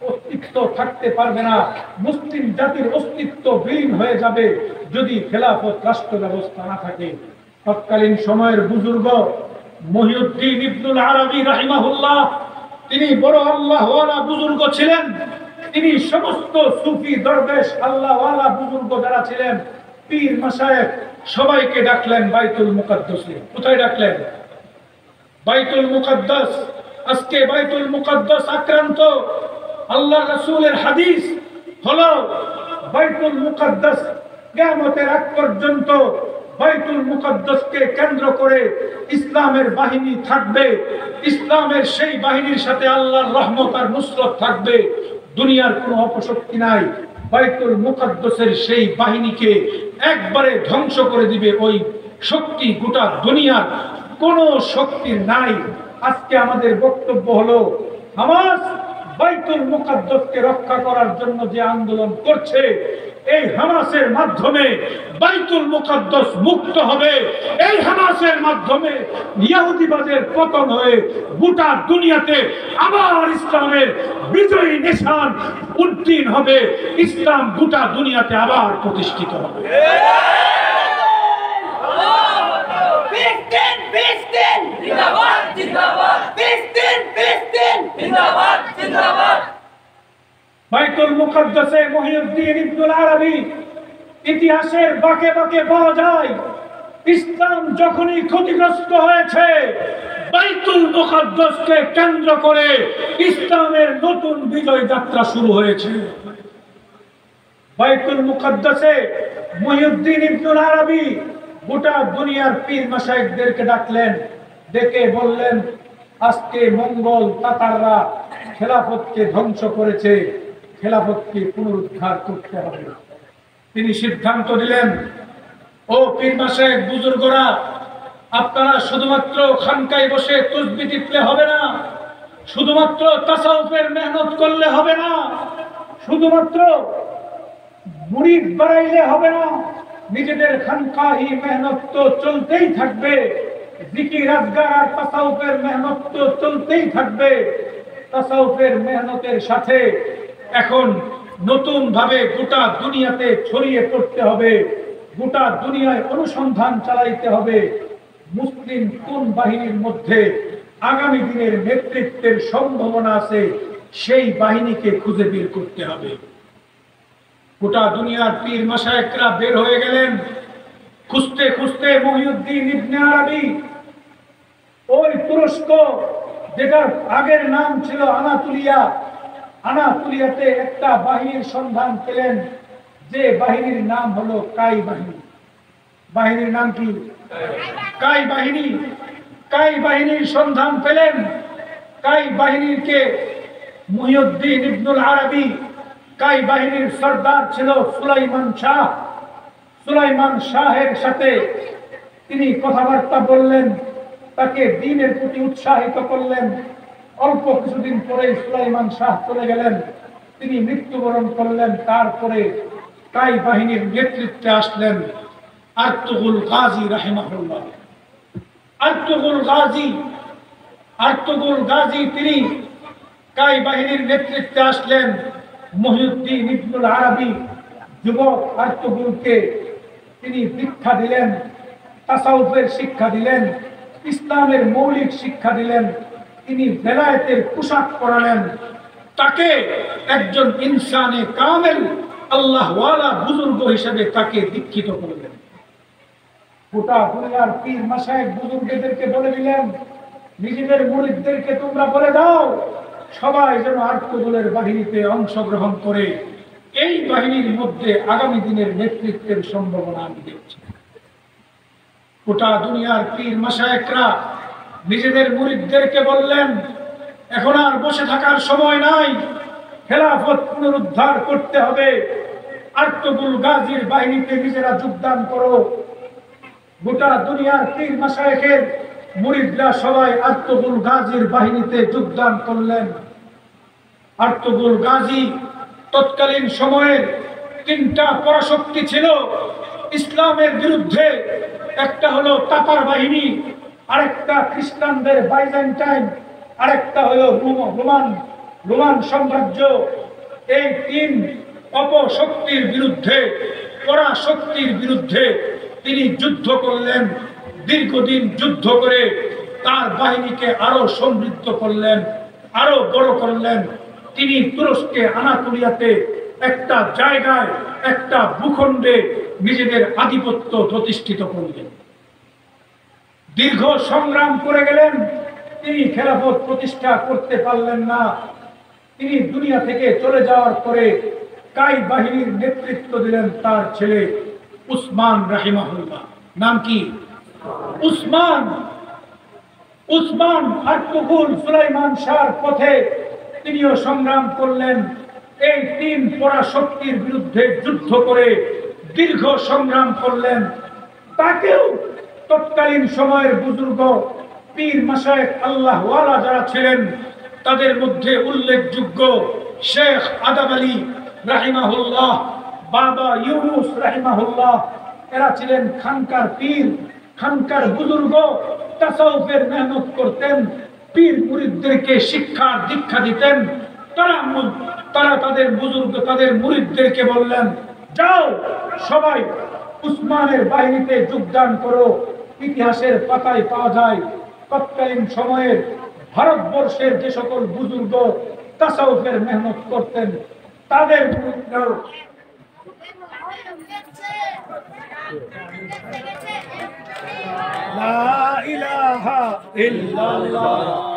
Speaker 1: অস্তিত্ব থাকতে পারবে না, মুসলিম জাতির অস্তিত্ব বিলীন হয়ে যাবে যদি খেলাফত রাষ্ট্র ব্যবস্থা না থাকে। তৎকালীন সময়ের বুজুর্গ মহিউদ্দিন ইবনুল আরবী রাহিমাহুল্লাহ, তিনি বড় আল্লাহওয়ালা বুজুর্গ ছিলেন। তিনি সমস্ত সুফি দরবেশ আল্লাহওয়ালা বুজুর্গ যারা ছিলেন, পীর মাশায়েখ, সবাইকে ডাকলেন বাইতুল মুকাদ্দাসে। কোথায় ডাকলেন? বাইতুল মুকাদ্দাস। আজকে বাইতুল মুকাদ্দাস আক্রান্ত। আল্লাহ রাসূলের হাদিস হলো বাইতুল মুকাদ্দাস কিয়ামতের আগ পর্যন্ত বাইতুল মুকাদ্দাসকে কেন্দ্র করে ইসলামের বাহিনী থাকবে। ইসলামের সেই বাহিনীর সাথে আল্লাহর রহমত আর নুসরত থাকবে। দুনিয়ার কোনো অপশক্তি নাই। বাইতুল মুকাদ্দাসের সেই বাহিনীকে একবারে ধ্বংস করে দিবে ওই শক্তি গোটা দুনিয়ার কোনো শক্তির নাই। আজকে আমাদের বক্তব্য হলো, হামাস বাইতুল মুকাদ্দাসকে রক্ষা করার জন্য যে আন্দোলন করছে, এই হামাসের মাধ্যমে বাইতুল মুকাদ্দাস মুক্ত হবে। এই হামাসের মাধ্যমে ইহুদিবাদের পতন হয়ে গোটা দুনিয়াতে আবার ইসলামের বিজয়ী নিশান উদ্দীন হবে। ইসলাম গোটা দুনিয়াতে আবার প্রতিষ্ঠিত হবে। বাইতুল মুকাদ্দাসে মহিউদ্দিন ইবনুল আরবী ইতিহাসের বাঁকে বাঁকে পাওয়া যায়, ইসলাম যখনই ক্ষতিগ্রস্ত হয়েছে, বাইতুল মুকাদ্দাসকে কেন্দ্র করে ইসলামের নতুন বিজয় যাত্রা শুরু হয়েছে। বাইতুল মুকাদ্দাসে মহিউদ্দিন ইবনুল আরবী গোটা দুনিয়ার পীর মাশায়েখদেরকে ডাকলেন, ডেকে বললেন, আজকে মঙ্গল তাতাররা খেলাফতকে ধ্বংস করেছে, খেলাফতকে পুনরুদ্ধার করতে হবে। তিনি সিদ্ধান্ত দিলেন, ও পীর মাশায়েখ বুজুর্গরা, আপনারা শুধুমাত্র খানকায় বসে তাসবিহ টিপলে হবে না, শুধুমাত্র তাসাউফের মেহনত করলে হবে না, শুধুমাত্র মুরিদ বাড়াইলে হবে না, নিজেদের খানকাহি মেহনত তো চলতেই থাকবে, জিকির আজগার আর তাসাউফের মেহনত তো চলতেই থাকবে। তাসাউফের মেহনতের সাথে এখন নতুন ভাবে গোটা দুনিয়াতে ছড়িয়ে পড়তে হবে, গোটা দুনিয়ায় অনুসন্ধান চালাইতে হবে মুসলিম কোন বাহিনীর মধ্যে আগামী দিনের নেতৃত্বের সম্ভাবনা আছে, সেই বাহিনীকে খুঁজে বের করতে হবে। গোটা দুনিয়ার পীর মাশায়েখরা বের হয়ে গেলেন খুঁজতে খুঁজতে। মহিউদ্দিন ইবনে আরবী ওই তুরস্ক, যেটার আগের নাম ছিল আনাতুলিয়া, আনাতুলিয়াতে একটা বাহিনীর সন্ধান পেলেন, যে বাহিনীর নাম হলো কাই বাহিনী। বাহিনীর নাম কি? কাই বাহিনী। কাই বাহিনীর সন্ধান পেলেন। কাই বাহিনীকে মহিউদ্দিন ইবনুল আরবী, কাই বাহিনীর সর্দার ছিল সুলাইমান শাহ। সুলাইমান শাহের সাথে তিনি কথাবার্তা বললেন, তাকে দ্বীনের প্রতি উৎসাহিত করলেন। অল্প কিছুদিন পরে সুলাইমান শাহ চলে গেলেন, তিনি মৃত্যুবরণ করলেন। তারপরে কাই বাহিনীর নেতৃত্বে আসলেন আরতুগুল গাজী রাহিমাহুল্লাহ। আরতুগুল গাজী তিনি কাই বাহিনীর নেতৃত্বে আসলেন। মহিউদ্দিন ইবনুল আরবী যুবক আরতুগুলকে তিনি দীক্ষা দিলেন, তাসাউফের শিক্ষা দিলেন, ইসলামের মৌলিক শিক্ষা দিলেন। তিনি বেলায়েতের পোশাক পরালেন, তাকে একজন ইনসানে কামেল আল্লাহওয়ালা বুজুর্গ হিসেবে তাকে দীক্ষিত করলেন। গোটা দুনিয়ার পীর মাশায়েখ বুজুর্গদেরকে বলে দিলেন, নিজেদের মুরিদদেরকে তোমরা বলে দাও, সবাই যেন আরতুগুলের বাহিনীতে অংশগ্রহণ করে এই বাহিনীর মধ্যে আগামী দিনের নেতৃত্বের সম্ভাবনা আমি দেখছি। গোটা দুনিয়ার পীর মাশায়েখরা নিজেদের মুরিদদেরকে বললেন, এখন আর বসে থাকার সময় নাই, খেলাফত পুনরুদ্ধার করতে হবে। আরতুগুল গাজীর বাহিনীতে নিজেরা যোগদান করো। গোটা দুনিয়ার পীর মাশায়েখের মুরিদরা সবাই আর্তুগুল গাজীর বাহিনীতে যোগদান করলেন। আর্তুগুল গাজী তৎকালীন সময়ের তিনটা পরাশক্তি ছিল ইসলামের বিরুদ্ধে। একটা হলো তাতার বাহিনী, আরেকটা খ্রিস্টানদের বাইজেন্টাইন, আরেকটা হলো রোমান সাম্রাজ্য। এই তিন অপশক্তির বিরুদ্ধে, পরাশক্তির বিরুদ্ধে তিনি যুদ্ধ করলেন। দীর্ঘদিন যুদ্ধ করে তার বাহিনীকে আরো সমৃদ্ধ করলেন, আরো বড় করলেন। তিনি তুরস্কে আনাতোলিয়াতে একটা জায়গায়, একটা ভূখণ্ডে নিজেদের আধিপত্য প্রতিষ্ঠিত করলেন। দীর্ঘ সংগ্রাম করে গেলেন, তিনি খেলাফত প্রতিষ্ঠা করতে পারলেন না। তিনি দুনিয়া থেকে চলে যাওয়ার পরে কাই বাহিনীর নেতৃত্ব দিলেন তার ছেলে উসমান রাহিমাহুল্লাহ। নাম কি? উসমান আর্তুগুল সুলাইমান শাহর পথে তিনিও সংগ্রাম করলেন। এই তিন পরাশক্তির বিরুদ্ধে যুদ্ধ করে দীর্ঘ সংগ্রাম করলেন। তাকেও তৎকালীন সময়ের বুজুর্গ পীর মাশায়েখ আল্লাহওয়ালা যারা ছিলেন তাদের মধ্যে উল্লেখযোগ্য শেখ আদাব আলী রাহিমাহুল্লাহ, বাবা ইউনুস রাহিমাহুল্লাহ, এরা ছিলেন খানকার পীর, খানকার বুজুর্গ। তাসাউফের মেহনত করতেন, পীর মুরিদদেরকে শিক্ষা দীক্ষা দিতেন। তারা তাদের বুজুর্গ, তাদের মুরিদদেরকে বললেন, যাও সবাই উসমানের বাহিনীতে যোগদান করো। ইতিহাসের পাতায় পাওয়া যায় তৎকালীন সময়ের ভারতবর্ষের যে সকল বুজুর্গ তাসাউফের মেহনত করতেন তাদের লা ইলাহা ইল্লাল্লাহ